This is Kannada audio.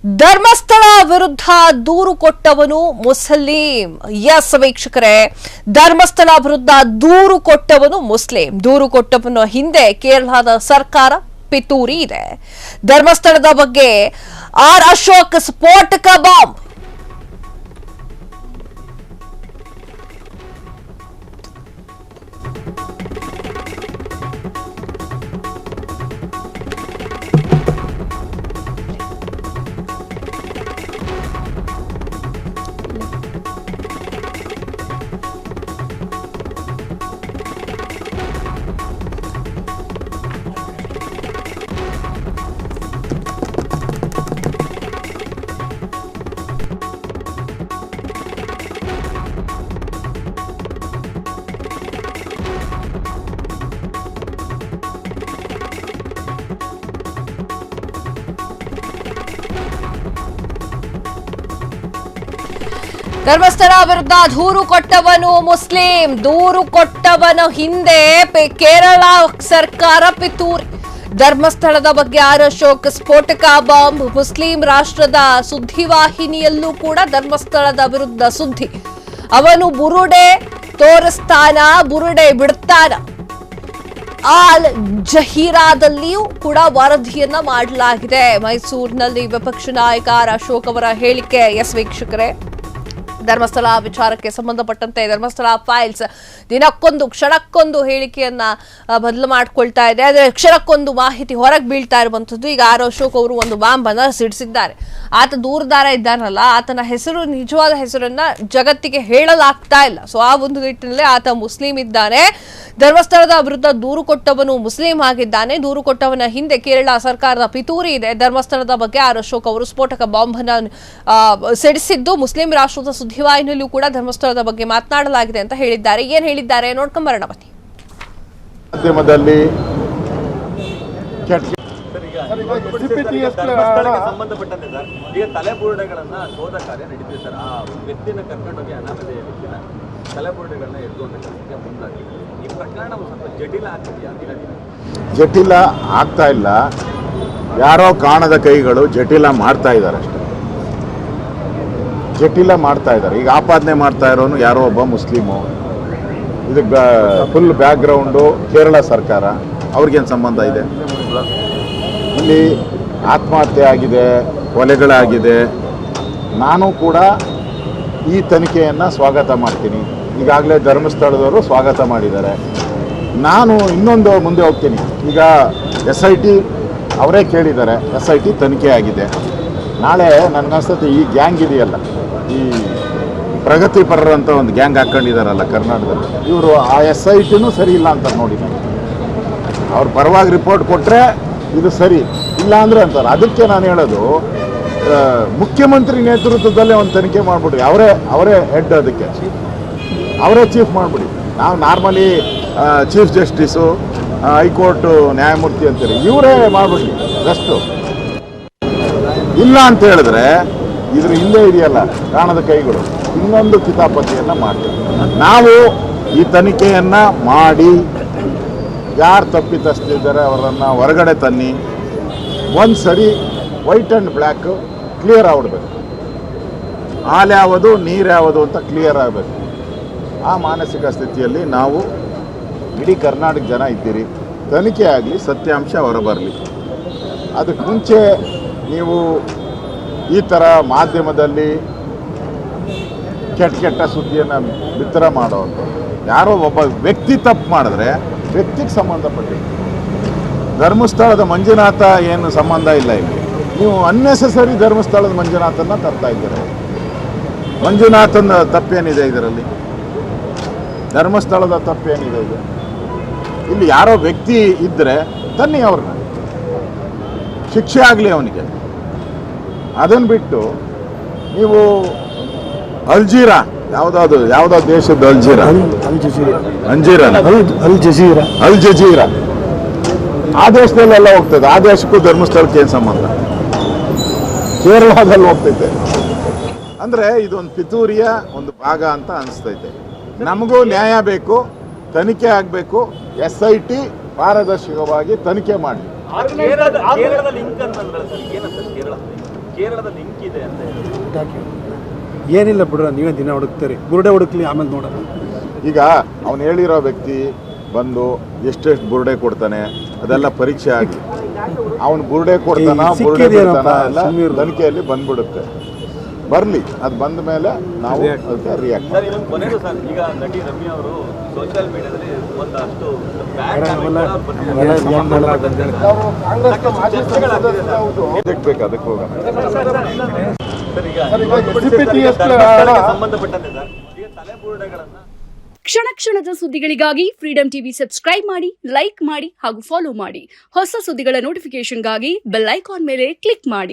ಧರ್ಮಸ್ಥಳ ವಿರುದ್ಧ ದೂರು ಕೊಟ್ಟವನು ಮುಸ್ಲಿಂ. ಎಸ್ ವೀಕ್ಷಕರೇ, ಧರ್ಮಸ್ಥಳ ವಿರುದ್ಧ ದೂರು ಕೊಟ್ಟವನು ಮುಸ್ಲಿಂ. ದೂರು ಕೊಟ್ಟವನ ಹಿಂದೆ ಕೇರಳದ ಸರ್ಕಾರ ಪಿತೂರಿ ಇದೆ. ಧರ್ಮಸ್ಥಳದ ಬಗ್ಗೆ ಆರ್ ಅಶೋಕ್ ಸ್ಫೋಟಕ ಬಾಂಬ್. ಧರ್ಮಸ್ಥಳ ವಿರುದ್ಧ ದೂರು ಕೊಟ್ಟವನು ಮುಸ್ಲಿಂ. ದೂರು ಕೊಟ್ಟವನ ಹಿಂದೆ ಕೇರಳ ಸರ್ಕಾರ ಪಿತೂರಿ. ಧರ್ಮಸ್ಥಳದ ಬಗ್ಗೆ ಆರ್ ಅಶೋಕ್ ಸ್ಫೋಟಕ ಬಾಂಬ್. ಮುಸ್ಲಿಂ ರಾಷ್ಟ್ರದ ಸುದ್ದಿವಾಹಿನಿಯಲ್ಲೂ ಕೂಡ ಧರ್ಮಸ್ಥಳದ ವಿರುದ್ಧ ಸುದ್ದಿ. ಅವನು ಬುರುಡೆ ತೋರಿಸ್ತಾನ, ಬುರುಡೆ ಬಿಡ್ತಾನ. ಆಲ್ ಜಹೀರಾದಲ್ಲಿಯೂ ಕೂಡ ವರದಿಯನ್ನ ಮಾಡಲಾಗಿದೆ. ಮೈಸೂರಿನಲ್ಲಿ ವಿಪಕ್ಷ ನಾಯಕ ಆರ್ ಅಶೋಕ್ ಅವರ ಹೇಳಿಕೆ. ಎಸ್ ವೀಕ್ಷಕರೇ, ಧರ್ಮಸ್ಥಳ ವಿಚಾರಕ್ಕೆ ಸಂಬಂಧಪಟ್ಟಂತೆ ಧರ್ಮಸ್ಥಳ ಫೈಲ್ಸ್ ದಿನಕ್ಕೊಂದು ಕ್ಷಣಕ್ಕೊಂದು ಹೇಳಿಕೆಯನ್ನ ಬದಲು ಮಾಡ್ಕೊಳ್ತಾ ಇದೆ. ಆದರೆ ಕ್ಷಣಕ್ಕೊಂದು ಮಾಹಿತಿ ಹೊರಗೆ ಬೀಳ್ತಾ ಇರುವಂತದ್ದು. ಈಗ ಆರ್ ಅಶೋಕ್ ಅವರು ಒಂದು ಬಾಂಬ್ ಅನ್ನ ಸಿಡಿಸಿದ್ದಾರೆ. ಆತ ದೂರದಾರ ಇದ್ದಾನಲ್ಲ, ಆತನ ಹೆಸರು, ನಿಜವಾದ ಹೆಸರನ್ನ ಜಗತ್ತಿಗೆ ಹೇಳಲಾಗ್ತಾ ಇಲ್ಲ. ಸೊ ಆ ಒಂದು ನಿಟ್ಟಿನಲ್ಲಿ ಆತ ಮುಸ್ಲಿಂ ಇದ್ದಾನೆ. ಧರ್ಮಸ್ಥಳದ ವಿರುದ್ಧ ದೂರು ಕೊಟ್ಟವನು ಮುಸ್ಲಿಂ ಆಗಿದ್ದಾನೆ. ದೂರು ಕೊಟ್ಟವನ ಹಿಂದೆ ಕೇರಳ ಸರ್ಕಾರದ ಪಿತೂರಿ ಇದೆ. ಧರ್ಮಸ್ಥಳದ ಬಗ್ಗೆ ಆರ್ ಅಶೋಕ್ ಅವರು ಸ್ಫೋಟಕ ಬಾಂಬ್ ಅನ್ನು ಸಿಡಿಸಿದ್ದು ಮುಸ್ಲಿಂ ರಾಷ್ಟ್ರದ ಸುದ್ದಿವಾಹಿನಿಯಲ್ಲೂ ಕೂಡ ಧರ್ಮಸ್ಥಳದ ಬಗ್ಗೆ ಮಾತನಾಡಲಾಗಿದೆ ಅಂತ ಹೇಳಿದ್ದಾರೆ. ಏನ್ ಹೇಳಿದ್ದಾರೆ ನೋಡ್ಕೊಂಬರೋಣ ಬನ್ನಿ. ಮಾಧ್ಯಮದಲ್ಲಿ ಸಂಬಂಧಪಟ್ಟಂತೆ ಸರ್, ಈಗ ತಲೆಬುರುಡೆಗಳನ್ನ ಶೋಧ ಕಾರ್ಯ ನಡೀತಿದೆ ಸರ್. ಆ ವ್ಯಕ್ತಿನ ಕರ್ಕೊಂಡೋಗಿ ಅನಾಮಧೇಯ ವ್ಯಕ್ತಿನ ತಲೆಬುರುಡೆಗಳನ್ನ ಎದುರುವಂತ ಕೆಲಸಕ್ಕೆ ಮುಂದಾಗಿ ಈ ಪ್ರಕರಣ ಸ್ವಲ್ಪ ಜಟಿಲ ಆಗ್ತಿದೆಯಾ? ಜಟಿಲ ಆಗ್ತಾ ಇಲ್ಲ, ಯಾರೋ ಕಾಣದ ಕೈಗಳು ಜಟಿಲ ಮಾಡ್ತಾ ಇದ್ದಾರೆ ಅಷ್ಟೇ. ಜಟಿಲ ಮಾಡ್ತಾ ಇದ್ದಾರೆ. ಈಗ ಆಪಾದನೆ ಮಾಡ್ತಾ ಇರೋನು ಯಾರೋ ಒಬ್ಬ ಮುಸ್ಲಿಮು. ಇದು ಫುಲ್ ಬ್ಯಾಕ್ಗ್ರೌಂಡು ಕೇರಳ ಸರ್ಕಾರ. ಅವ್ರಿಗೇನು ಸಂಬಂಧ ಇದೆ? ಇಲ್ಲಿ ಆತ್ಮಹತ್ಯೆ ಆಗಿದೆ, ಕೊಲೆಗಳಾಗಿದೆ. ನಾನು ಕೂಡ ಈ ತನಿಖೆಯನ್ನು ಸ್ವಾಗತ ಮಾಡ್ತೀನಿ. ಈಗಾಗಲೇ ಧರ್ಮಸ್ಥಳದವರು ಸ್ವಾಗತ ಮಾಡಿದ್ದಾರೆ. ನಾನು ಇನ್ನೊಂದು ಮುಂದೆ ಹೋಗ್ತೀನಿ. ಈಗ SIT ಅವರೇ ಕೇಳಿದ್ದಾರೆ, SIT ತನಿಖೆ ಆಗಿದೆ. ನಾಳೆ ನನಗನ್ಸುತ್ತೆ ಈ ಗ್ಯಾಂಗ್ ಇದೆಯಲ್ಲ, ಈ ಪ್ರಗತಿಪರರಂತ ಒಂದು ಗ್ಯಾಂಗ್ ಹಾಕ್ಕೊಂಡಿದ್ದಾರಲ್ಲ ಕರ್ನಾಟಕದಲ್ಲಿ, ಇವರು ಆ SITನೂ ಸರಿ ಇಲ್ಲ ಅಂತ ನೋಡಿ. ಅವ್ರ ಪರವಾಗಿ ರಿಪೋರ್ಟ್ ಕೊಟ್ಟರೆ ಇದು ಸರಿ, ಇಲ್ಲ ಅಂದರೆ ಅಂತಾರೆ. ಅದಕ್ಕೆ ನಾನು ಹೇಳೋದು, ಮುಖ್ಯಮಂತ್ರಿ ನೇತೃತ್ವದಲ್ಲೇ ಒಂದು ತನಿಖೆ ಮಾಡಿಬಿಡ್ರಿ. ಅವರೇ ಹೆಡ್, ಅದಕ್ಕೆ ಅವರೇ ಚೀಫ್ ಮಾಡಿಬಿಡಿ. ನಾವು ನಾರ್ಮಲಿ ಚೀಫ್ ಜಸ್ಟಿಸು, ಹೈಕೋರ್ಟು ನ್ಯಾಯಮೂರ್ತಿ ಅಂತೀರಿ, ಇವರೇ ಮಾಡಿಬಿಡ್ಲಿ ಬೆಸ್ಟು. ಇಲ್ಲ ಅಂತ ಹೇಳಿದ್ರೆ ಇದ್ರ ಹಿಂದೆ ಇದೆಯಲ್ಲ ಕಾಣದ ಕೈಗಳು, ಇನ್ನೊಂದು ಕಿತಾಪತಿಯನ್ನು ಮಾಡ್ತೀವಿ. ನಾವು ಈ ತನಿಖೆಯನ್ನು ಮಾಡಿ ಯಾರು ತಪ್ಪಿತಸ್ಥಿದ್ದಾರೆ ಅವರನ್ನು ಹೊರಗಡೆ ತನ್ನಿ. ಒಂದು ಸರಿ ವೈಟ್ ಆ್ಯಂಡ್ ಬ್ಲ್ಯಾಕು ಕ್ಲಿಯರ್ ಆಗ್ಬಿಡ್ಬೇಕು. ಹಾಲು ಯಾವುದು ನೀರು ಯಾವುದು ಅಂತ ಕ್ಲಿಯರ್ ಆಗಬೇಕು. ಆ ಮಾನಸಿಕ ಸ್ಥಿತಿಯಲ್ಲಿ ನಾವು ಇಡೀ ಕರ್ನಾಟಕ ಜನ ಇದ್ದೀರಿ. ತನಿಖೆ ಆಗಲಿ, ಸತ್ಯಾಂಶ ಹೊರಬರಲಿ. ಅದಕ್ಕೆ ಮುಂಚೆ ನೀವು ಈ ಥರ ಮಾಧ್ಯಮದಲ್ಲಿ ಕೆಟ್ಟ ಸುದ್ದಿಯನ್ನು ಬಿತ್ತರ ಮಾಡೋದು, ಯಾರೋ ಒಬ್ಬ ವ್ಯಕ್ತಿ ತಪ್ಪು ಮಾಡಿದ್ರೆ ವ್ಯಕ್ತಿಗೆ ಸಂಬಂಧಪಟ್ಟಿದೆ. ಧರ್ಮಸ್ಥಳದ ಮಂಜುನಾಥ ಏನು ಸಂಬಂಧ ಇಲ್ಲ ಇಲ್ಲಿ. ನೀವು ಅನ್ನೆಸೆಸರಿ ಧರ್ಮಸ್ಥಳದ ಮಂಜುನಾಥನ ತರ್ತಾ ಇದ್ದೀರ. ಮಂಜುನಾಥನ ತಪ್ಪೇನಿದೆ ಇದರಲ್ಲಿ? ಧರ್ಮಸ್ಥಳದ ತಪ್ಪೇನಿದೆ ಇದು? ಇಲ್ಲಿ ಯಾರೋ ವ್ಯಕ್ತಿ ಇದ್ದರೆ ತನ್ನಿ, ಅವ್ರನ್ನ ಶಿಕ್ಷೆ ಆಗಲಿ ಅವನಿಗೆ. ಅದನ್ನು ಬಿಟ್ಟು ನೀವು ಅಲ್ಜೀರಾ, ಯಾವುದೋ ದೇಶದ ಅಲ್ ಜಜೀರಾ ಆ ದೇಶದಲ್ಲೆಲ್ಲ ಹೋಗ್ತದೆ. ಆ ದೇಶಕ್ಕೂ ಧರ್ಮಸ್ಥಳಕ್ಕೆ ಏನು ಸಂಬಂಧ? ಕೇರಳದಲ್ಲಿ ಹೋಗ್ತೈತೆ. ಅಂದರೆ ಇದೊಂದು ಪಿತೂರಿಯ ಒಂದು ಭಾಗ ಅಂತ ಅನಿಸ್ತೈತೆ. ನಮಗೂ ನ್ಯಾಯ ಬೇಕು, ತನಿಖೆ ಆಗಬೇಕು. SIT ಪಾರದರ್ಶಕವಾಗಿ ತನಿಖೆ ಮಾಡಿ. ಕೇರಳದ ಲಿಂಕ್ ಇದೆ ಅಂತ ಹೇಳಿ. ಏನಿಲ್ಲ ಬಿಡ್ರ, ನೀವೇ ದಿನ ಹುಡುಕ್ತೀರಿ. ಬುರುಡೆ ಹುಡುಕ್ಲಿ, ಆಮೇಲೆ ನೋಡೋಣ. ಈಗ ಅವನು ಹೇಳಿರೋ ವ್ಯಕ್ತಿ ಬಂದು ಎಷ್ಟೆಷ್ಟು ಬುರುಡೆ ಕೊಡ್ತಾನೆ ಅದೆಲ್ಲ ಪರೀಕ್ಷೆ ಆಗಿ ಅವನು ಬುರುಡೆ ಕೊಡ್ತಾನ ಬುರುಡೆ ಬಿಡ್ತಾನ ಎಲ್ಲ ತನಿಖೆಯಲ್ಲಿ ಬಂದ್ಬಿಡುತ್ತೆ. ಬರಲಿ, ಅದು ಬಂದ ಮೇಲೆ ನಾವು ಅದಕ್ಕೆ ರಿಯಾಕ್ಟ್ ಸರ್. ಇನ್ನೊಂದು ಕೊನೆಯದು ಸರ್, ಈಗ ನಟಿ ರಮ್ಯಾ ಅವರು ಸೋಷಿಯಲ್ ಮೀಡಿಯಾದಲ್ಲಿ ಒಂದಷ್ಟು ಅದಕ್ಕೆ ಬೇಕು, ಅದಕ್ಕೆ ಹೋಗೋಣ. ಸರ್, ಈಗ ಸಂಬಂಧಪಟ್ಟಂತೆ ಸರ್, ಈಗ ತಲೆಬುರುಡೆಗಳನ್ನ ಕ್ಷಣ ಕ್ಷಣದ ಸುದ್ದಿಗಳಿಗಾಗಿ ಫ್ರೀಡಂ ಟಿವಿ ಸಬ್ಸ್ಕ್ರೈಬ್ ಮಾಡಿ, ಲೈಕ್ ಮಾಡಿ ಹಾಗೂ ಫಾಲೋ ಮಾಡಿ. ಹೊಸ ಸುದ್ದಿಗಳ ನೋಟಿಫಿಕೇಶನ್ಗಾಗಿ ಬೆಲ್ ಐಕಾನ್ ಮೇಲೆ ಕ್ಲಿಕ್ ಮಾಡಿ.